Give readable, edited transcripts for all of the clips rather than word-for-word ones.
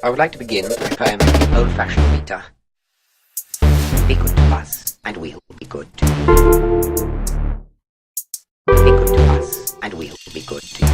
I would like to begin by making the old-fashioned meter. Be good to us, and we'll be good to you. Be good to us, and we'll be good to you.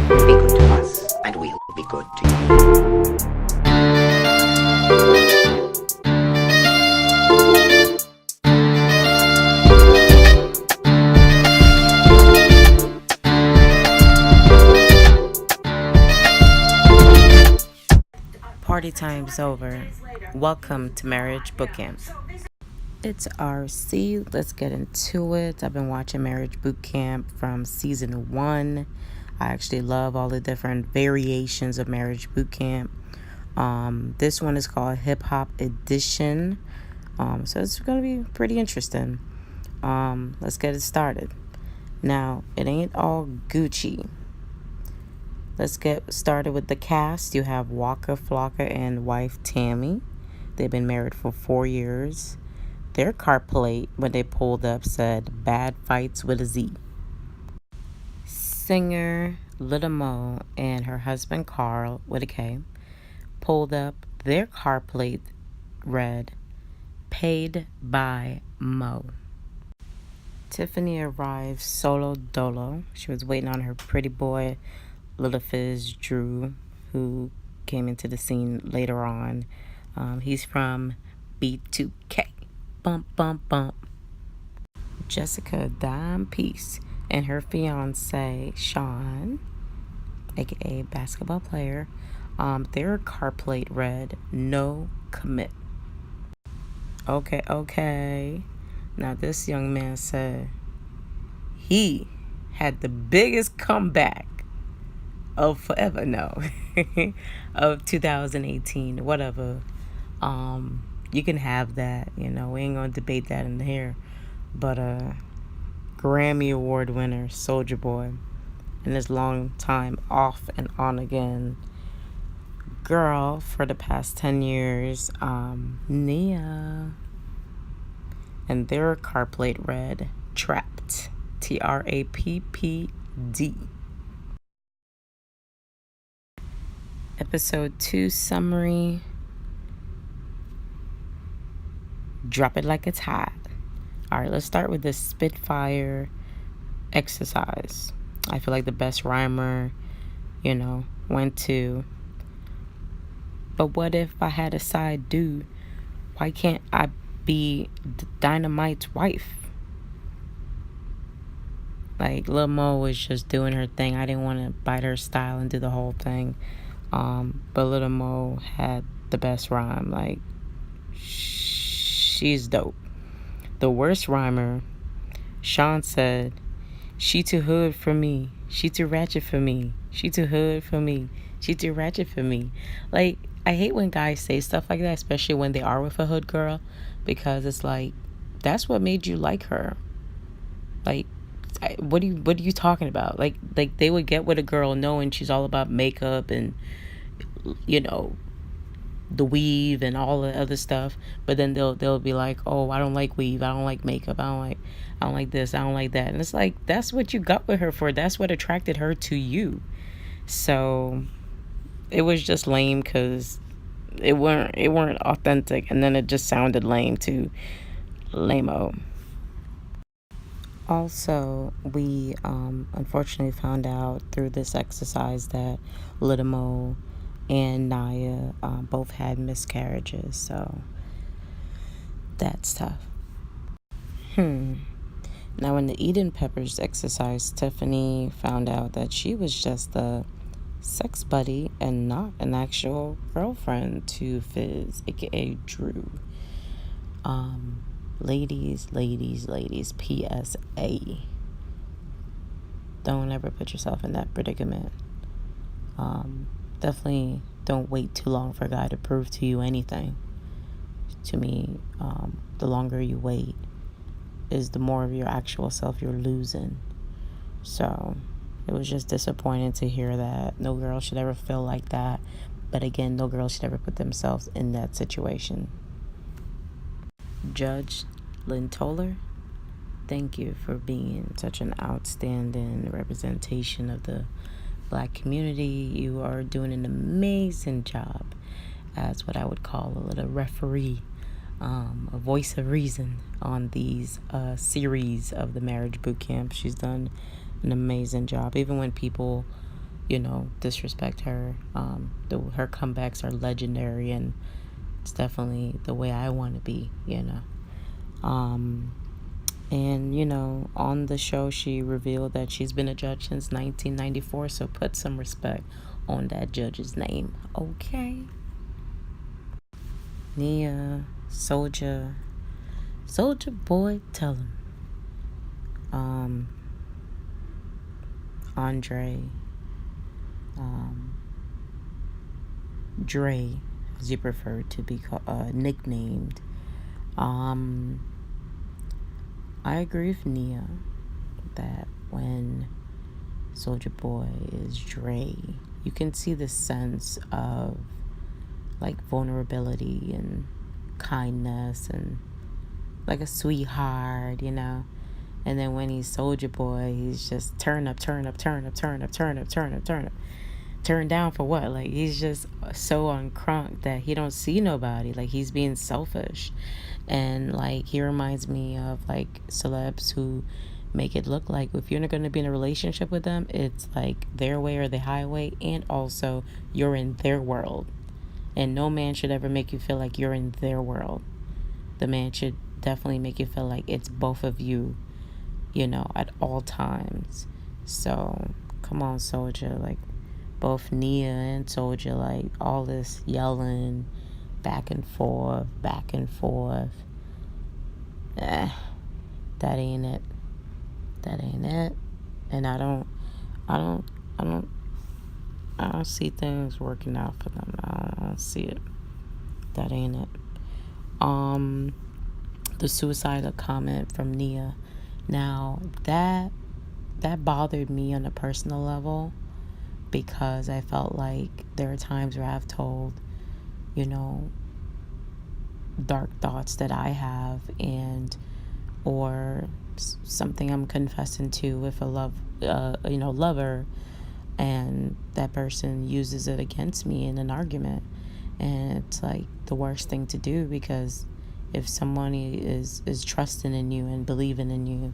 Be good to us, and we'll be good to you. Party time's over. Welcome to Marriage Bootcamp. It's RC. Let's get into it. I've been watching Marriage Bootcamp from season 1. I actually love all the different variations of Marriage Bootcamp. This one is called Hip Hop Edition. So it's going to be pretty interesting. Let's get it started. Now, it ain't all Gucci. Let's get started with the cast. You have Waka Flocka and wife Tammy. They've been married for 4 years. Their car plate, when they pulled up, said Bad Fights with a Z. Singer Lil Mo and her husband Carl, with a K, pulled up. Their car plate read Paid by Mo. Tiffany arrived solo dolo. She was waiting on her pretty boy Little Fizz Drew, who came into the scene later on. He's from B2K. Bump, bump, bump. Jessica Dime Peace and her fiance Sean, aka basketball player, their car plate read No Commit. Okay. Now this young man said he had the biggest comeback of forever, no, of 2018, whatever. You can have that, we ain't gonna debate that in here. But Grammy Award winner Soulja Boy and his long time off and on again girl for the past 10 years, Nia, and their car plate read Trapped, TRAPPD. Episode 2 summary. Drop it like it's hot. Alright, let's start with the Spitfire exercise. I feel like the best rhymer, went to, but what if I had a side dude? Why can't I be Dynamite's wife? Like, Lil Mo was just doing her thing. I didn't want to bite her style and do the whole thing. But Lil Mo had the best rhyme. Like, she's dope. The worst rhymer, Sean said, she too hood for me. She too ratchet for me. She too hood for me. She too ratchet for me. Like, I hate when guys say stuff like that, especially when they are with a hood girl, because it's like, that's what made you like her. Like, what are you talking about? Like they would get with a girl knowing she's all about makeup and the weave and all the other stuff, but then they'll be like, oh, I don't like weave, I don't like makeup, I don't like this, I don't like that. And it's like, that's what you got with her for. That's what attracted her to you. So it was just lame because it weren't authentic, and then it just sounded lame to lame-o. Also, we unfortunately found out through this exercise that Lil Mo and Naya both had miscarriages, so that's tough. Now, in the Eden Peppers exercise, Tiffany found out that she was just a sex buddy and not an actual girlfriend to Fizz, aka Drew. Ladies, PSA. Don't ever put yourself in that predicament. Definitely don't wait too long for a guy to prove to you anything. To me, the longer you wait is the more of your actual self you're losing. So it was just disappointing to hear that. No girl should ever feel like that. But again, no girl should ever put themselves in that situation. Judge Lynn Toller, thank you for being such an outstanding representation of the Black community. You are doing an amazing job as what I would call a little referee, a voice of reason on these series of the Marriage Bootcamp. She's done an amazing job. Even when people, disrespect her, her comebacks are legendary, and it's definitely the way I want to be, And, on the show, she revealed that she's been a judge since 1994, so put some respect on that judge's name, okay? Nia, Soulja Boy, tell him. Andre, Dre, as you prefer to be nicknamed. I agree with Nia that when Soulja Boy is Dre, you can see the sense of like vulnerability and kindness and like a sweetheart, And then when he's Soulja Boy, he's just turn up. Turn down for what? Like, he's just so uncrunk that he don't see nobody. Like, he's being selfish. And like, he reminds me of like celebs who make it look like if you're not going to be in a relationship with them, it's like their way or the highway, and also you're in their world. And no man should ever make you feel like you're in their world. The man should definitely make you feel like it's both of you, at all times. So come on, Soulja. Like, both Nia and Soulja, like, all this yelling back and forth. That ain't it. And I don't see things working out for them. I don't see it. That ain't it. The suicidal comment from Nia. Now, that bothered me on a personal level, because I felt like there are times where I've told, dark thoughts that I have, or something I'm confessing to with a lover, and that person uses it against me in an argument. And it's like the worst thing to do, because if someone is trusting in you and believing in you,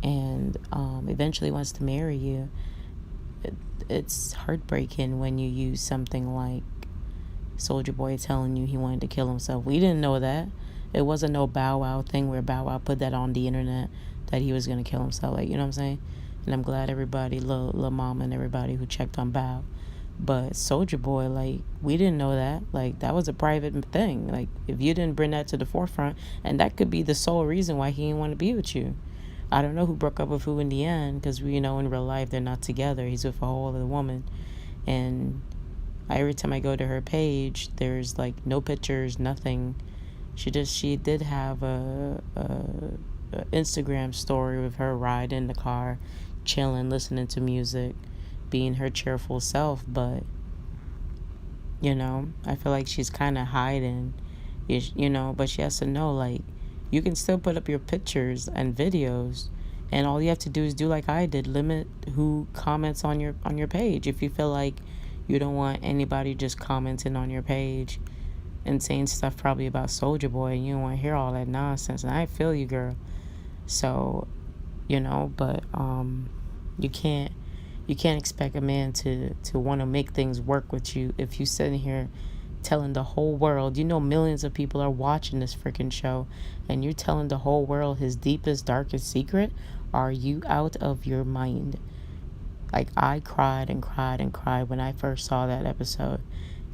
and eventually wants to marry you, it's heartbreaking when you use something like Soulja Boy telling you he wanted to kill himself. We didn't know that. It wasn't no Bow Wow thing where Bow Wow put that on the internet that he was going to kill himself. Like, you know what I'm saying? And I'm glad everybody, Lil Mama and everybody who checked on Bow. But Soulja Boy, like, we didn't know that. Like, that was a private thing. Like, if you didn't bring that to the forefront, and that could be the sole reason why he didn't want to be with you. I don't know who broke up with who in the end, because we know in real life they're not together. He's with a whole other woman. And every time I go to her page, there's like no pictures, nothing. She did have a Instagram story with her riding in the car, chilling, listening to music, being her cheerful self. But I feel like she's kind of hiding, but she has to know, like, you can still put up your pictures and videos, and all you have to do is do like I did, limit who comments on your page. If you feel like you don't want anybody just commenting on your page and saying stuff probably about Soulja Boy, and you don't want to hear all that nonsense. And I feel you, girl. So, but you can't expect a man to want to make things work with you if you sitting here telling the whole world, millions of people are watching this freaking show, and you're telling the whole world his deepest, darkest secret. Are you out of your mind? Like, I cried when I first saw that episode.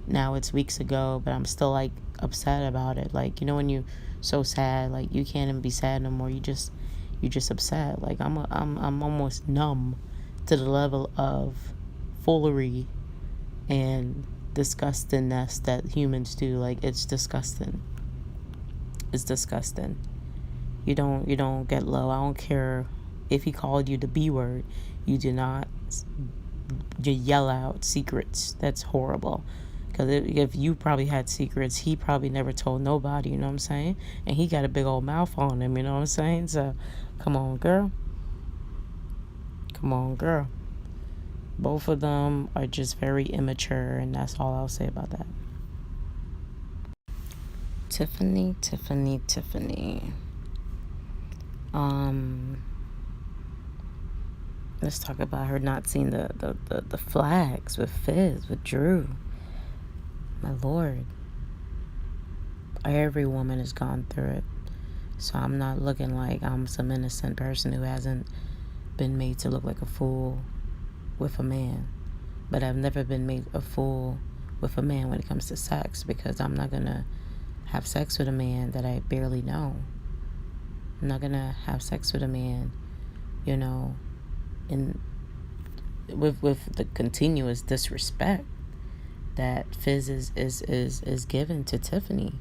Now it's weeks ago, but I'm still like upset about it. Like, when you so sad, like, you can't even be sad no more. You just upset. Like, I'm almost numb to the level of foolery and disgustingness that humans do. Like, it's disgusting. You don't get low. I don't care if he called you the B word. You do not yell out secrets. That's horrible. Because if you probably had secrets, he probably never told nobody, you know what I'm saying? And he got a big old mouth on him, you know what I'm saying? So, come on, girl. Both of them are just very immature, and that's all I'll say about that. Tiffany. Let's talk about her not seeing the flags with Fizz, with Drew. My Lord. Every woman has gone through it. So I'm not looking like I'm some innocent person who hasn't been made to look like a fool with a man. But I've never been made a fool with a man when it comes to sex, because I'm not going to have sex with a man that I barely know. I'm not going to have sex with a man, in with the continuous disrespect that Fizz is given to Tiffany.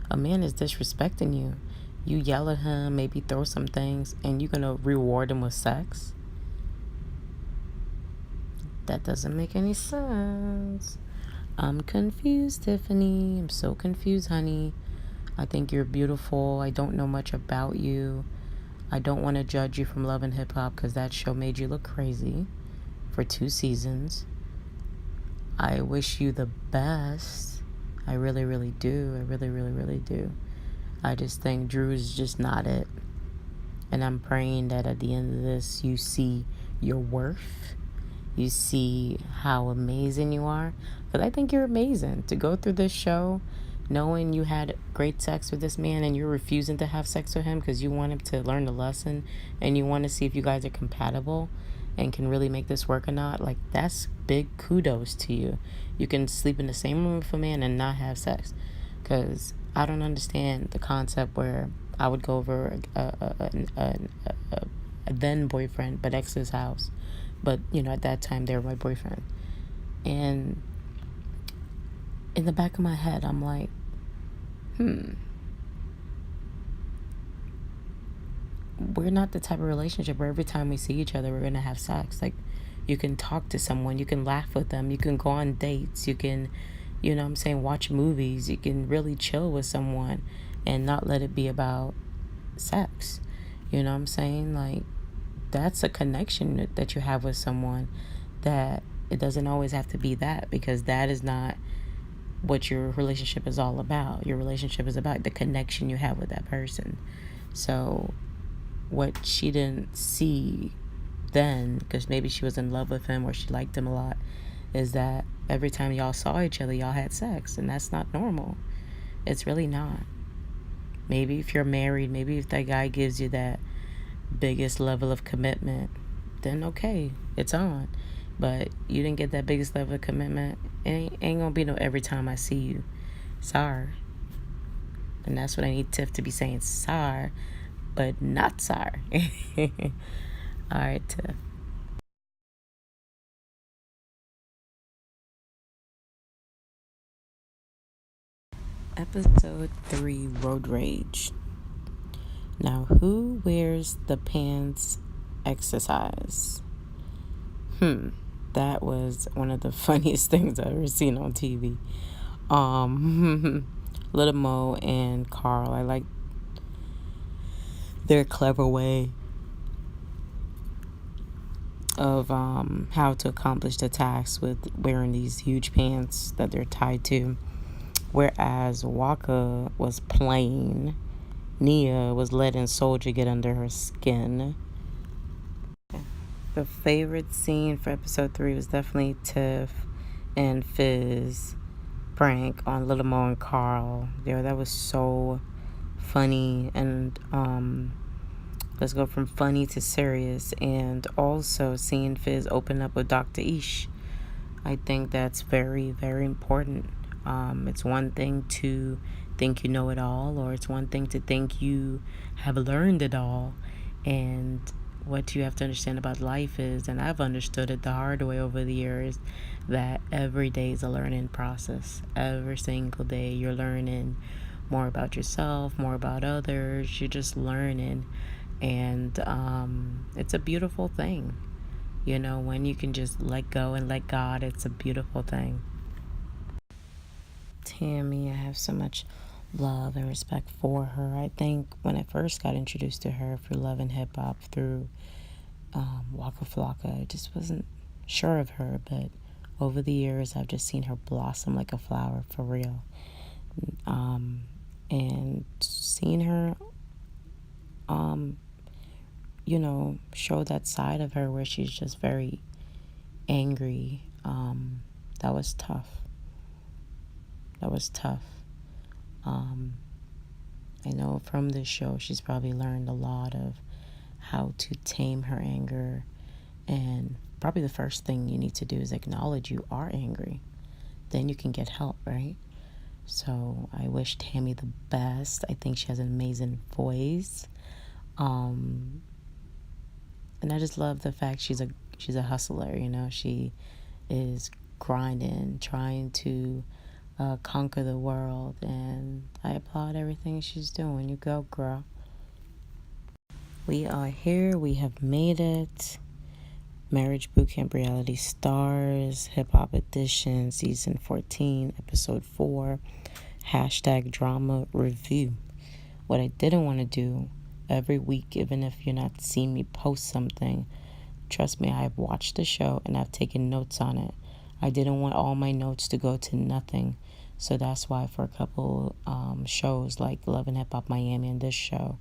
A man is disrespecting you. You yell at him, maybe throw some things, and you're gonna reward him with sex? That doesn't make any sense. I'm confused, Tiffany. I'm so confused, honey. I think you're beautiful. I don't know much about you. I don't want to judge you from Love and Hip Hop, because that show made you look crazy for 2 seasons. I wish you the best. I really, really do. I really, really, really do. I just think Drew is just not it. And I'm praying that at the end of this, you see your worth. You see how amazing you are. Because I think you're amazing. To go through this show knowing you had great sex with this man and you're refusing to have sex with him because you want him to learn the lesson and you want to see if you guys are compatible and can really make this work or not, like, that's big kudos to you. You can sleep in the same room with a man and not have sex. Because I don't understand the concept where I would go over a then boyfriend, but ex's house. But, at that time, they were my boyfriend. And in the back of my head, I'm like, we're not the type of relationship where every time we see each other, we're going to have sex. Like, you can talk to someone, you can laugh with them, you can go on dates, you can, watch movies, you can really chill with someone and not let it be about sex. Like, that's a connection that you have with someone, that it doesn't always have to be that, because that is not what your relationship is all about. Your relationship is about the connection you have with that person. So what she didn't see then, because maybe she was in love with him or she liked him a lot, is that every time y'all saw each other, y'all had sex, and that's not normal. It's really not. Maybe if you're married, maybe if that guy gives you that biggest level of commitment, then okay, it's on. But you didn't get that biggest level of commitment, it ain't gonna be no every time I see you. Sorry. And that's what I need Tiff to be saying. Sorry, but not sorry. All right, Tiff. Episode 3, Road Rage. Now, who wears the pants exercise? That was one of the funniest things I've ever seen on TV. Little Mo and Carl, I like their clever way of how to accomplish the task with wearing these huge pants that they're tied to. Whereas Waka was plain, Nia was letting Soldier get under her skin. The favorite scene for episode 3 was definitely Tiff and Fizz prank on Little Mo and Carl. Yeah, that was so funny. And let's go from funny to serious. And also seeing Fizz open up with Dr. Ish. I think that's very, very important. It's one thing to think you know it all, or it's one thing to think you have learned it all. And what you have to understand about life is, and I've understood it the hard way over the years, that every day is a learning process. Every single day you're learning more about yourself, more about others. You're just learning. And it's a beautiful thing. When you can just let go and let God, it's a beautiful thing. Tammy, I have so much love and respect for her. I think when I first got introduced to her through Love and Hip Hop, through Waka Flocka, it just wasn't, sure of her, but over the years, I've just seen her blossom like a flower for real. And seeing her, show that side of her where she's just very angry, that was tough. That was tough. I know from this show, she's probably learned a lot of how to tame her anger. And probably the first thing you need to do is acknowledge you are angry. Then you can get help, right? So I wish Tammy the best. I think she has an amazing voice. And I just love the fact she's a hustler, She is grinding, trying to conquer the world, and I applaud everything she's doing. You go, girl. We are here. We have made it. Marriage Bootcamp Reality Stars, Hip Hop Edition, Season 14, Episode 4, #drama review. What I didn't want to do every week, even if you're not seeing me post something, trust me, I've watched the show and I've taken notes on it. I didn't want all my notes to go to nothing. So that's why for a couple shows like Love and Hip Hop Miami and this show,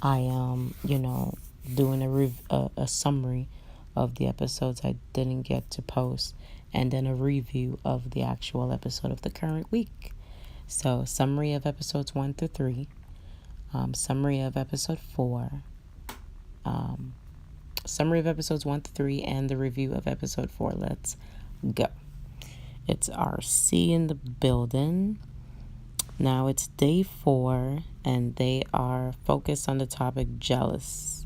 I am, doing a summary of the episodes I didn't get to post, and then a review of the actual episode of the current week. So, summary of episodes 1 through 3, summary of episode 4, summary of episodes 1 through 3, and the review of episode 4. Let's go. It's RC in the building. Now it's day 4, and they are focused on the topic jealousy.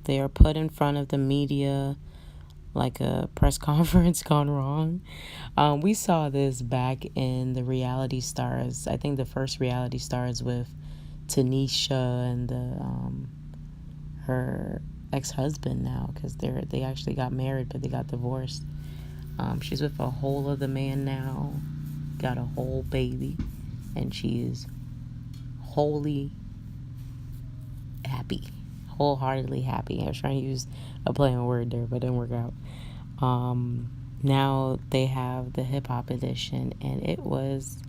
They are put in front of the media like a press conference gone wrong. We saw this back in the reality stars. I think the first reality stars with Tanisha and her ex-husband now, because they actually got married, but they got divorced. She's with a whole other man now, got a whole baby, and she is wholly happy, wholeheartedly happy. I was trying to use a play on word there, but it didn't work out. Now they have the hip hop edition, and it was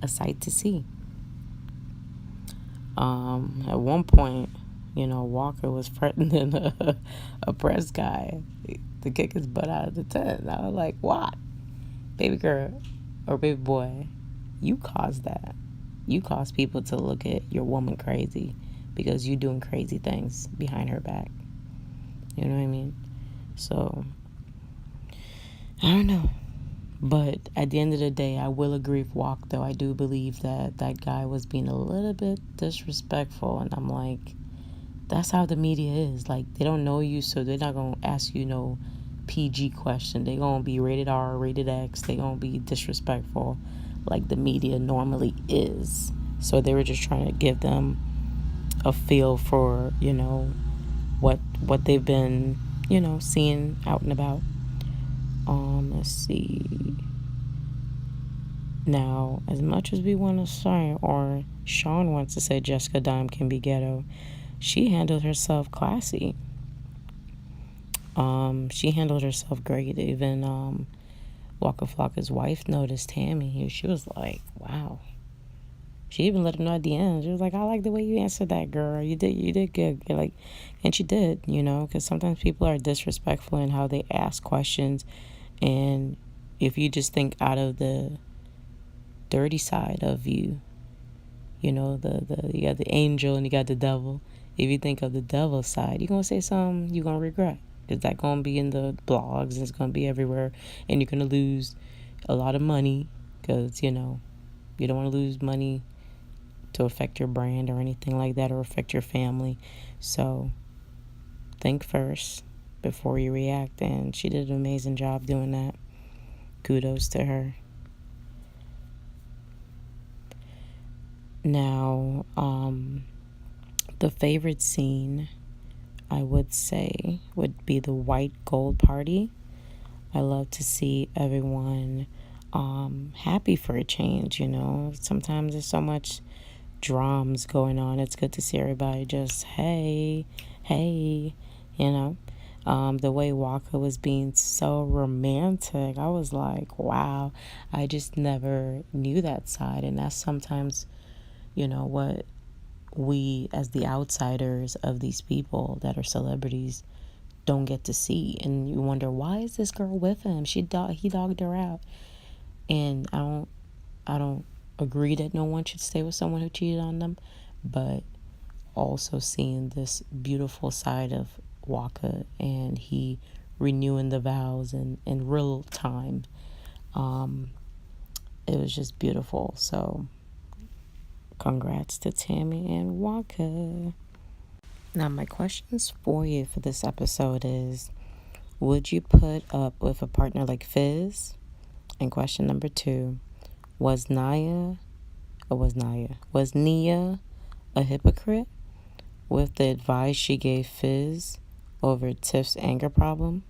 a sight to see. At one point, Walker was threatening a press guy to kick his butt out of the tent. I was like, what? Baby girl or baby boy, you caused that. You caused people to look at your woman crazy because you're doing crazy things behind her back. You know what I mean? So, I don't know. But at the end of the day, I will agree with Walk, though. I do believe that guy was being a little bit disrespectful. And I'm like, that's how the media is. Like, they don't know you, so they're not going to ask you no PG question. They're going to be rated R, rated X. They're going to be disrespectful like the media normally is. So they were just trying to give them a feel for, what they've been, seeing out and about. Let's see. Now, as much as we want to say, or Sean wants to say Jessica Dime can be ghetto, she handled herself classy. She handled herself great. Even Waka Flocka's wife noticed Tammy. She was like, wow. She even let him know at the end. She was like, I like the way you answered that, girl. You did good. Like, and she did, because sometimes people are disrespectful in how they ask questions. And if you just think out of the dirty side of you, you got the angel and you got the devil. If you think of the devil's side, you're going to say something you're going to regret. Because that's going to be in the blogs and it's going to be everywhere. And you're going to lose a lot of money because, you don't want to lose money to affect your brand or anything like that, or affect your family. So think first before you react, and she did an amazing job doing that. Kudos to her. Now, the favorite scene, I would say, would be the white gold party. I love to see everyone happy for a change. Sometimes there's so much drums going on. It's good to see everybody just, hey, you know. The way Walker was being so romantic, I was like, wow, I just never knew that side. And that's sometimes, what we, as the outsiders of these people that are celebrities, don't get to see. And you wonder, why is this girl with him? He dogged her out. And I don't agree that no one should stay with someone who cheated on them, but also seeing this beautiful side of Walker and he renewing the vows in real time. It was just beautiful. So congrats to Tammy and Walker. Now my questions for you for this episode is, would you put up with a partner like Fizz? And question number 2, was Nia a hypocrite with the advice she gave Fizz over Tiff's anger problem?